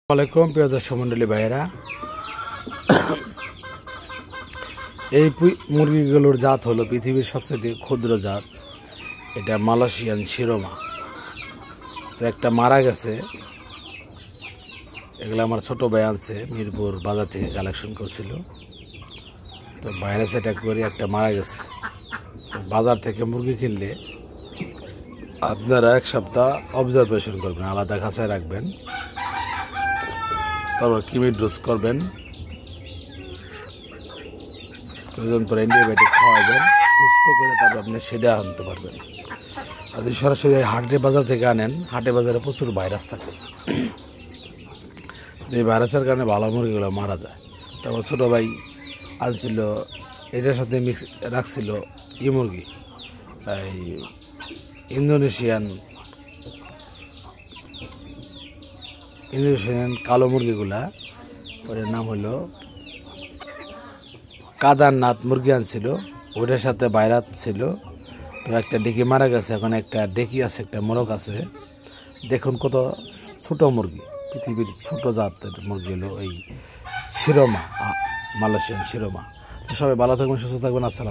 আসসালামাইকুম প্রিয় দর্শক মন্ডলী ভাইয়েরা, এই মুরগিগুলোর জাত হলো পৃথিবীর সবচেয়ে ক্ষুদ্র জাত। এটা মালয়েশিয়ান শিরোমা। তো একটা মারা গেছে, এগুলো আমার ছোট ভাই আনছে, মিরপুর বাজার থেকে কালেকশন করছিল। তো ভাইরাস অ্যাটাক করে একটা মারা গেছে। তো বাজার থেকে মুরগি কিনলে আপনারা এক সপ্তাহ অবজারভেশন করবেন, আলাদা খাঁচায় রাখবেন, তারপর কিমি ডোজ করবেন, প্রয়োজন পরে অ্যান্টিবায়োটিক খাওয়াবেন, সুস্থ করে তারপর আপনি সেটা আনতে পারবেন। আর যদি সরাসরি হাটে বাজার থেকে আনেন, হাটে বাজারে প্রচুর ভাইরাস থাকে, যে ভাইরাসের কারণে ভালো মুরগিগুলো মারা যায়। তারপর ছোটো ভাই আনছিল, এটার সাথে মিক্স রাখছিল মুরগি, এই ইন্দোনেশিয়ান কালো মুরগিগুলা, ওটার নাম হলো কাদারনাথ মুরগি আনছিল, ওটার সাথে ভাইরাস ছিল। তো একটা ডেকি মারা গেছে, এখন একটা ডেকি আছে, একটা মোরগ আছে। দেখুন কত ছোট মুরগি, পৃথিবীর ছোট জাতের মুরগি হলো এই শিরোমা, মালয়েশিয়ান শিরোমা। সবাই ভালো থাকবেন, সুস্থ থাকবেন। আসসালাম।